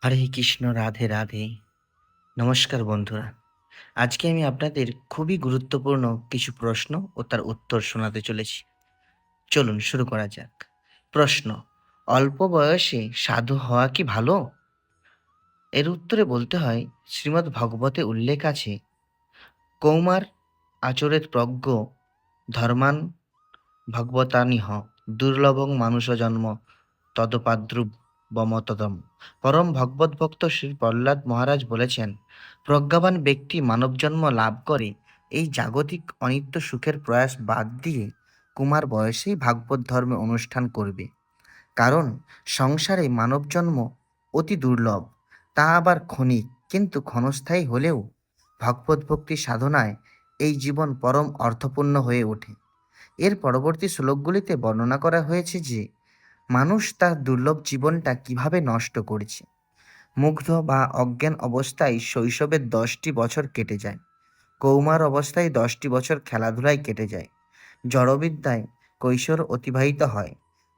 হরে কৃষ্ণ, রাধে রাধে। নমস্কার বন্ধুরা। আজকে আমি আপনাদের খুবই গুরুত্বপূর্ণ কিছু প্রশ্ন ও তার উত্তর শোনাতে চলেছি। চলুন শুরু করা যাক। প্রশ্ন: অল্প বয়সে সাধু হওয়া কি ভালো? এর উত্তরে বলতে হয়, শ্রীমদ্ ভগবতে উল্লেখ আছে, কৌমার আচরেত প্রজ্ঞ ধর্মান ভগবতানিহ দুর্লভং মানুষ জন্ম তদপাদ্রুবমতদম। পরম ভগবদ্ভক্ত শ্রী প্রহ্লাদ মহারাজ বলেছেন, প্রজ্ঞাবান ব্যক্তি মানবজন্ম লাভ করে এই জাগতিক অনিত্য সুখের প্রয়াস বাদ দিয়ে কুমার বয়সেই ভাগবত ধর্মে অনুষ্ঠান করবে। কারণ সংসারে মানবজন্ম অতি দুর্লভ, তা আবার ক্ষণিক, কিন্তু ক্ষণস্থায়ী হলেও ভগবত ভক্তি সাধনায় এই জীবন পরম অর্থপূর্ণ হয়ে ওঠে। এর পরবর্তী শ্লোকগুলিতে বর্ণনা করা হয়েছে যে মানুষ তার দুর্লভ জীবনটা কিভাবে নষ্ট করেছে। মুগ্ধ বা অজ্ঞান অবস্থায় শৈশবের 10টি বছর কেটে যায়, কৌমার অবস্থায় 10টি বছর খেলাধুলায় কেটে যায়, জড়বিদ্যায় কৈশোর অতিবাহিত হয়,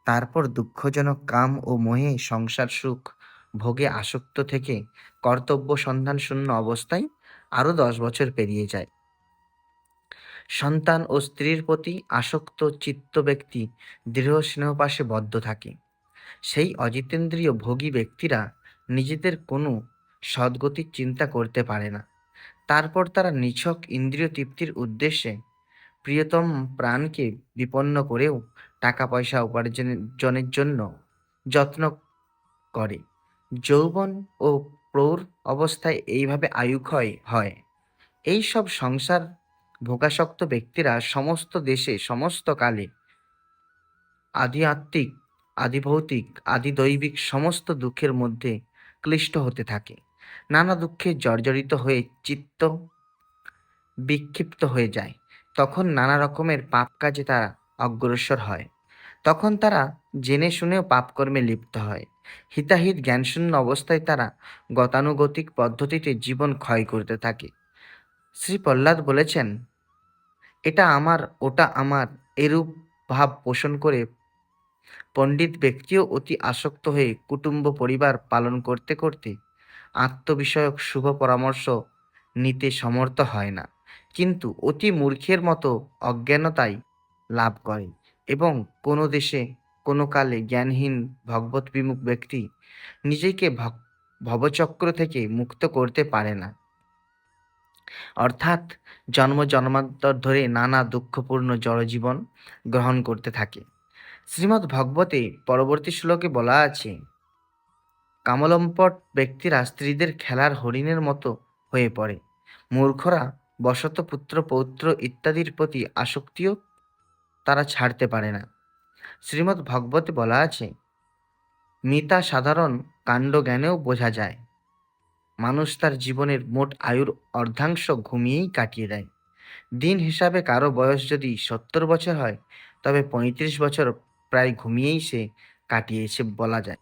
তারপর দুঃখজনক কাম ও মোহে সংসার সুখ ভোগে আসক্ত থেকে কর্তব্য সন্ধান শূন্য অবস্থায় আরও 10 বছর পেরিয়ে যায়। সন্তান ও স্ত্রীর প্রতি আসক্ত চিত্ত ব্যক্তি দৃঢ় স্নেহপাশে বদ্ধ থাকে। সেই অজিতেন্দ্রিয় ভোগী ব্যক্তিরা নিজেদের কোনো সদ্গতির চিন্তা করতে পারে না। তারপর তারা নিছক ইন্দ্রিয় তৃপ্তির উদ্দেশ্যে প্রিয়তম প্রাণকে বিপন্ন করেও টাকা পয়সা উপার্জনের জন্য যত্ন করে। যৌবন ও প্রৌঢ় অবস্থায় এইভাবে আয়ুক্ষয় হয়। এই সব সংসার ভোগাসক্ত ব্যক্তিরা সমস্ত দেশে সমস্ত কালে আদি আত্মিক, আদি ভৌতিক, আদি দৈবিক সমস্ত দুঃখের মধ্যে ক্লিষ্ট হতে থাকে। নানা দুঃখে জর্জরিত হয়ে চিত্ত বিক্ষিপ্ত হয়ে যায়। তখন নানা রকমের পাপ কাজে তারা অগ্রসর হয়। তখন তারা জেনে শুনেও পাপকর্মে লিপ্ত হয়। হিতাহিত জ্ঞানশূন্য অবস্থায় তারা গতানুগতিক পদ্ধতিতে জীবন ক্ষয় করতে থাকে। শ্রী প্রহ্লাদ বলেছেন, এটা আমার, ওটা আমার, এরূপ ভাব পোষণ করে পণ্ডিত ব্যক্তিও অতি আসক্ত হয়ে কুটুম্ব পরিবার পালন করতে করতে আত্মবিষয়ক শুভ পরামর্শ নিতে সমর্থ হয় না, কিন্তু অতি মূর্খের মতো অজ্ঞানতাই লাভ করে এবং কোনো দেশে কোনো কালে জ্ঞানহীন ভগবত বিমুখ ব্যক্তি নিজেকে ভবচক্র থেকে মুক্ত করতে পারে না, অর্থাৎ জন্ম জন্মান্তর ধরে নানা দুঃখপূর্ণ জড়জীবন গ্রহণ করতে থাকে। শ্রীমদ্ ভগবতে পরবর্তী শ্লোকে বলা আছে, কামলম্পট ব্যক্তিরা স্ত্রীদের খেলার হরিণের মতো হয়ে পড়ে। মূর্খরা বশত পুত্র পৌত্র ইত্যাদির প্রতি আসক্তিও তারা ছাড়তে পারে না। শ্রীমদ্ ভগবতে বলা আছে, মিতা সাধারণ কাণ্ড জ্ঞানেও বোঝা যায়। মানুষ তার জীবনের মোট আয়ুর অর্ধাংশ ঘুমিয়েই কাটিয়ে দেয়। দিন হিসাবে কারো বয়স যদি 70 বছর হয়, তবে 35 বছর প্রায় ঘুমিয়েই সে কাটিয়েছে বলা যায়,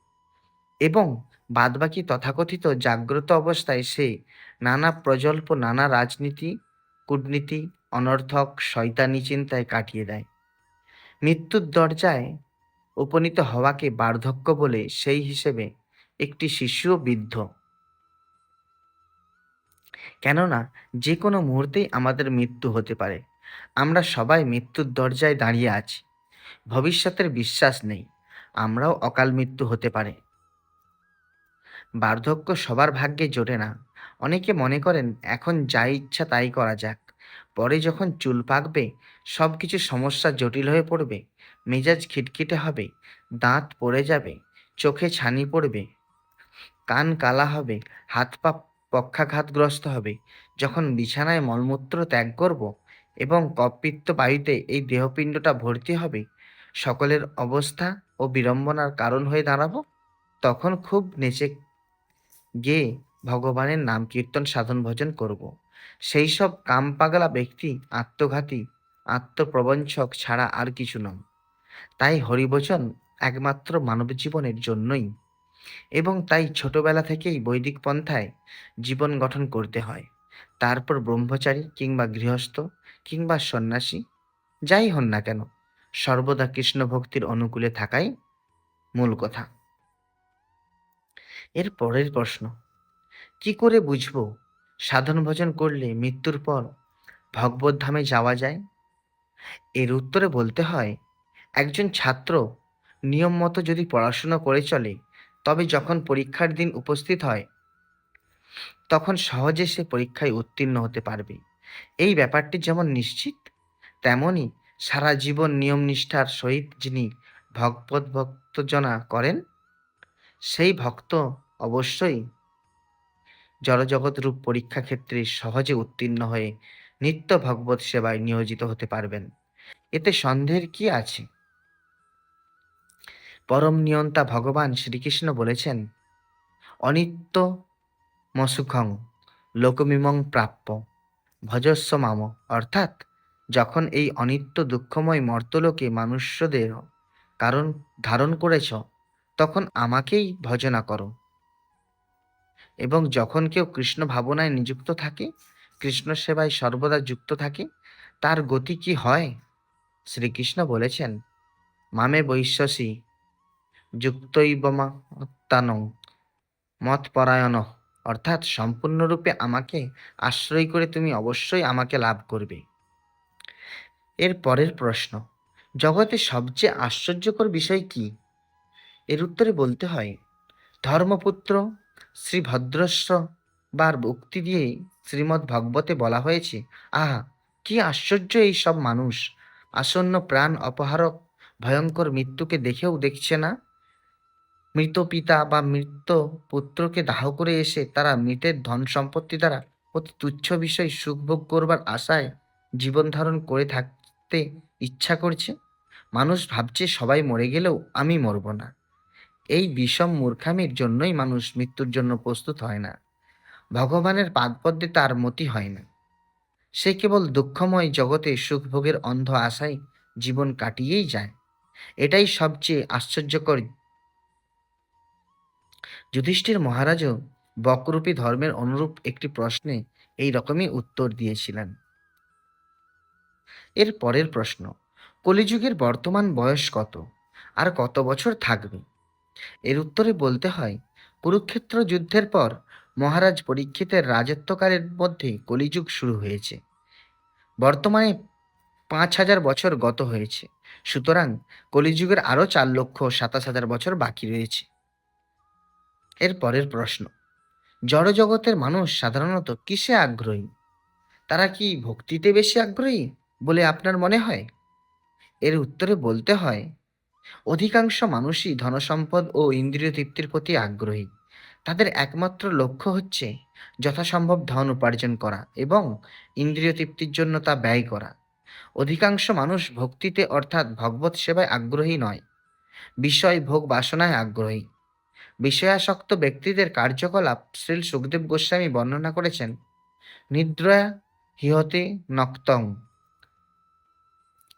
এবং বাদবাকি তথাকথিত জাগ্রত অবস্থায় সে নানা প্রজল্প, নানা রাজনীতি, কূটনীতি, অনর্থক শয়তানি চিন্তায় কাটিয়ে দেয়। মৃত্যুর দরজায় উপনীত হওয়াকে বার্ধক্য বলে সেই হিসেবে একটি শিশুও বৃদ্ধ, কেননা যে কোনো মুহূর্তেই আমাদের মৃত্যু হতে পারে। আমরা সবাই মৃত্যুর দরজায় দাঁড়িয়ে আছি, ভবিষ্যতের বিশ্বাস নেই, আমরাও অকাল মৃত্যু হতে পারে। বার্ধক্য সবার ভাগ্যে জোটে না। অনেকে মনে করেন এখন যা ইচ্ছা তাই করা যাক, পরে যখন চুল পাকবে, সব কিছু সমস্যা জটিল হয়ে পড়বে, মেজাজ খিটখিটে হবে, দাঁত পড়ে যাবে, চোখে ছানি পড়বে, কান কালা হবে, হাত পা পক্ষাঘাতগ্রস্ত হবে, যখন বিছানায় মলমূত্র ত্যাগ করব এবং কপিত্ত বায়ুতে এই দেহপিণ্ডটা ভর্তি হবে, সকলের অবস্থা ও বিড়ম্বনার কারণ হয়ে দাঁড়াবো, তখন খুব নেচে গেয়ে ভগবানের নাম কীর্তন সাধন ভজন করব। সেই সব কাম পাগলা ব্যক্তি আত্মঘাতী, আত্মপ্রবঞ্চক ছাড়া আর কিছু নয়। তাই হরিবচন একমাত্র মানব জীবনের জন্যই, এবং তাই ছোটবেলা থেকেই বৈদিক পন্থায় জীবন গঠন করতে হয়। তারপর ব্রহ্মচারী কিংবা গৃহস্থ কিংবা সন্ন্যাসী যাই হন না কেন, সর্বদা কৃষ্ণ ভক্তির অনুকূলে থাকাই মূল কথা। এর পরের প্রশ্ন, কি করে বুঝবো সাধন ভজন করলে মৃত্যুর পর ভগবত ধামে যাওয়া যায়? এর উত্তরে বলতে হয়, একজন ছাত্র নিয়ম মতো যদি পড়াশোনা করে চলে, তবে যখন পরীক্ষার দিন উপস্থিত হয় তখন সহজে সে পরীক্ষায় উত্তীর্ণ হতে পারবে। এই ব্যাপারটি যেমন নিশ্চিত, তেমনি সারা জীবন নিয়ম নিষ্ঠার সহিত যিনি ভগবত ভক্তজনা করেন, সেই ভক্ত অবশ্যই জড়জগৎ রূপ পরীক্ষা ক্ষেত্রে সহজে উত্তীর্ণ হয়ে নিত্য ভগবত সেবায় নিয়োজিত হতে পারবেন। এতে সন্দেহের কি আছে? পরম নিয়ন্তা ভগবান শ্রীকৃষ্ণ বলেছেন, অনিত্য মসুখং লোকমিমং প্রাপ্য ভজস্ব মাম। অর্থাৎ, যখন এই অনিত্য দুঃখময় মর্তলোকে মানুষ্যদের কারণ ধারণ করেছ, তখন আমাকেই ভজনা করো। এবং যখন কেউ কৃষ্ণ ভাবনায় নিযুক্ত থাকে, কৃষ্ণ সেবায় সর্বদা যুক্ত থাকে, তার গতি কি হয়? শ্রীকৃষ্ণ বলেছেন, মামে বৈশ্যসি যুক্তৈবমাত্মানং মৎপরায়ণ। অর্থাৎ সম্পূর্ণরূপে আমাকে আশ্রয় করে তুমি অবশ্যই আমাকে লাভ করবে। এর পরের প্রশ্ন, জগতে সবচেয়ে আশ্চর্যকর বিষয় কি? এর উত্তরে বলতে হয়, ধর্মপুত্র শ্রীভদ্রস্ব বার উক্তি দিয়ে শ্রীমদ্ ভাগবতে বলা হয়েছে, আহা, কি আশ্চর্য এই সব মানুষ! আসন্ন প্রাণ অপহারক ভয়ঙ্কর মৃত্যুকে দেখেও দেখছে না। মৃত পিতা বা মৃত পুত্রকে দাহ করে এসে তারা মৃতের ধন সম্পত্তি দ্বারা অতি তুচ্ছ বিষয় সুখভোগ করবার আশায় জীবন ধারণ করে থাকতে ইচ্ছা করছে। মানুষ ভাবছে সবাই মরে গেলেও আমি মরব না। এই বিষম মূর্খামির জন্যই মানুষ মৃত্যুর জন্য প্রস্তুত হয় না। ভগবানের পাদপদ্মে তার মতি হয় না। সে কেবল দুঃখময় জগতে সুখভোগের অন্ধ আশায় জীবন কাটিয়েই যায়। এটাই সবচেয়ে আশ্চর্যকর। যুধিষ্ঠির মহারাজও বকরূপী ধর্মের অনুরূপ একটি প্রশ্নে এই রকমই উত্তর দিয়েছিলেন। এর পরের প্রশ্ন, কলিযুগের বর্তমান বয়স কত, আর কত বছর থাকবে? এর উত্তরে বলতে হয়, কুরুক্ষেত্র যুদ্ধের পর মহারাজ পরীক্ষিতের রাজত্বকালের মধ্যে কলিযুগ শুরু হয়েছে। বর্তমানে 5,000 বছর গত হয়েছে। সুতরাং কলিযুগের আরও 4,27,000 বছর বাকি রয়েছে। এর পরের প্রশ্ন, জড়জগতের মানুষ সাধারণত কিসে আগ্রহী? তারা কি ভক্তিতে বেশি আগ্রহী বলে আপনার মনে হয়? এর উত্তরে বলতে হয়, অধিকাংশ মানুষই ধনসম্পদ ও ইন্দ্রিয় তৃপ্তির প্রতি আগ্রহী। তাদের একমাত্র লক্ষ্য হচ্ছে যথাসম্ভব ধন উপার্জন করা এবং ইন্দ্রিয় তৃপ্তির জন্য তা ব্যয় করা। অধিকাংশ মানুষ ভক্তিতে অর্থাৎ ভগবত সেবায় আগ্রহী নয়, বিষয় ভোগ বাসনায় আগ্রহী। বিষয়াসক্ত ব্যক্তিদের কার্যকলাপ শ্রীল সুখদেব গোস্বামী বর্ণনা করেছেন, নিদ্রয়া হিহতে নক্তং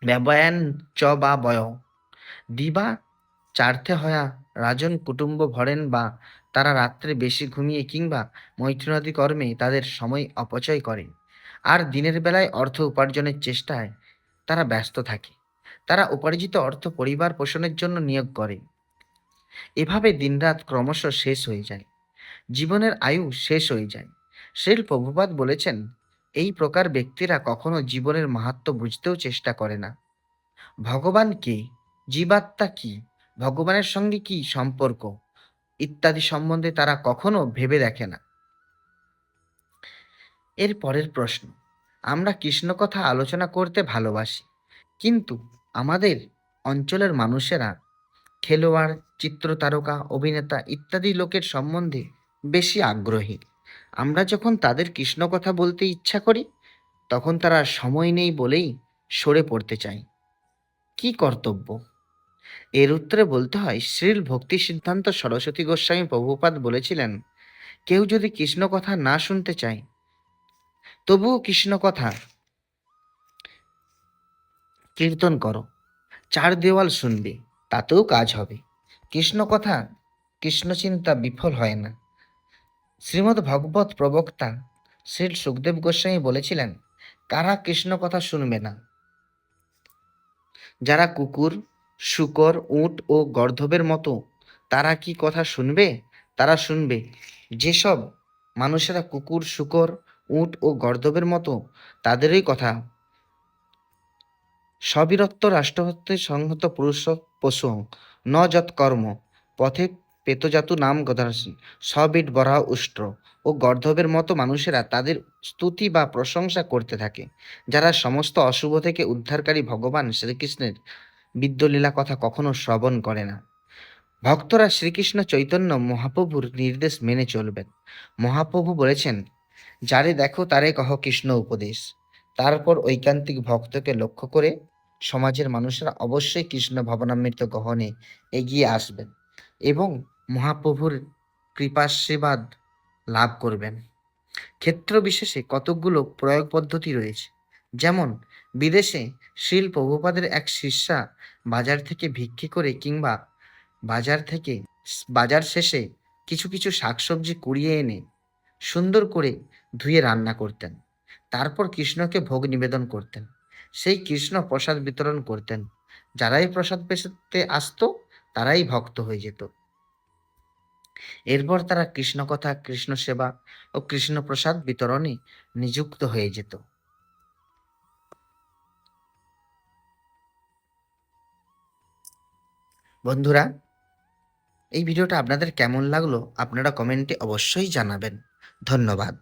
ব্যবয়ান চ বা বয় দিবা চার্থে হয়া রাজন কুটুম্ব ভরেন, বা তারা রাত্রে বেশি ঘুমিয়ে কিংবা মৈথুনাদি কর্মে তাদের সময় অপচয় করে, আর দিনের বেলায় অর্থ উপার্জনের চেষ্টায় তারা ব্যস্ত থাকে। তারা উপার্জিত অর্থ পরিবার পোষণের জন্য নিয়োগ করে। এভাবে দিনরাত ক্রমশ শেষ হয়ে যায়, জীবনের আয়ু শেষ হয়ে যায়। শ্রীল প্রভুপাদ বলেছেন, এই প্রকার ব্যক্তিরা কখনো জীবনের মাহাত্ম্য বুঝতেও চেষ্টা করে না। ভগবান কে, জীবাত্মা কি, ভগবানের সঙ্গে কি সম্পর্ক ইত্যাদি সম্বন্ধে তারা কখনো ভেবে দেখে না। এর পরের প্রশ্ন, আমরা কৃষ্ণ কথা আলোচনা করতে ভালোবাসি, কিন্তু আমাদের অঞ্চলের মানুষেরা খেলোয়াড়, চিত্রতারকা, অভিনেতা ইত্যাদি লোকের সম্বন্ধে বেশি আগ্রহী। আমরা যখন তাদের কৃষ্ণ কথা বলতে ইচ্ছা করি, তখন তারা সময় নেই বলেই সরে পড়তে চায়। কি কর্তব্য? এর উত্তরে বলতে হয়, শ্রীল ভক্তি সিদ্ধান্ত সরস্বতী গোস্বামী প্রভুপাদ বলেছিলেন, কেউ যদি কৃষ্ণ কথা না শুনতে চায়, তবুও কৃষ্ণ কথা কীর্তন করো, চার দেওয়াল শুনবে, তাতেও কাজ হবে। কৃষ্ণ কথা, কৃষ্ণ চিন্তা বিফল হয় না। শ্রীমদ্ ভগবত প্রবক্তা শ্রীল সুখদেব গোস্বামী বলেছিলেন, কারা কৃষ্ণ কথা শুনবে না? যারা কুকুর, শূকর, উট ও গর্দভের মতো, তারা কি কথা শুনবে? তারা শুনবে। যেসব মানুষেরা কুকুর, শূকর, উট ও গর্দভের মতো, তাদেরই কথা। সবিরক্ত রাষ্ট্রহত্যে সংহত পুরুষ পশু ন যৎকর্ম পথে পেতজাতু নাম গদাসী সবিট বরাহ উষ্ট্র ও গর্দভের মতো মানুষেরা তাদের স্তুতি বা প্রশংসা করতে থাকে, যারা সমস্ত অশুভ থেকে উদ্ধারকারী ভগবান শ্রীকৃষ্ণের বিদ্যলীলা কথা কখনো শ্রবণ করে না। ভক্তরা শ্রীকৃষ্ণ চৈতন্য মহাপ্রভুর নির্দেশ মেনে চলবেন। মহাপ্রভু বলেছেন, যারে দেখো তারে কহ কৃষ্ণ উপদেশ। তারপর ঐকান্তিক ভক্তকে লক্ষ্য করে সমাজের মানুষেরা অবশ্যই কৃষ্ণ ভবনামৃত গ্রহণে এগিয়ে আসবেন এবং মহাপ্রভুর কৃপাশীর্বাদ লাভ করবেন। ক্ষেত্র বিশেষে কতকগুলো প্রয়োগ পদ্ধতি রয়েছে। যেমন বিদেশে শ্রীল প্রভুপাদের এক শিষ্যা বাজার থেকে ভিক্ষে করে কিংবা বাজার থেকে বাজার শেষে কিছু কিছু শাকসবজি কুড়িয়ে এনে সুন্দর করে ধুয়ে রান্না করতেন। তারপর কৃষ্ণকে ভোগ নিবেদন করতেন। সেই কৃষ্ণ প্রসাদ বিতরণ করতেন। যারাই প্রসাদ পেতে আসতো তারাই ভক্ত হয়ে যেত। এরপর তারা কৃষ্ণ কথা, কৃষ্ণ সেবা ও কৃষ্ণ প্রসাদ বিতরণে নিযুক্ত হয়ে যেত। বন্ধুরা, এই ভিডিওটা আপনাদের কেমন লাগলো আপনারা কমেন্টে অবশ্যই জানাবেন। ধন্যবাদ।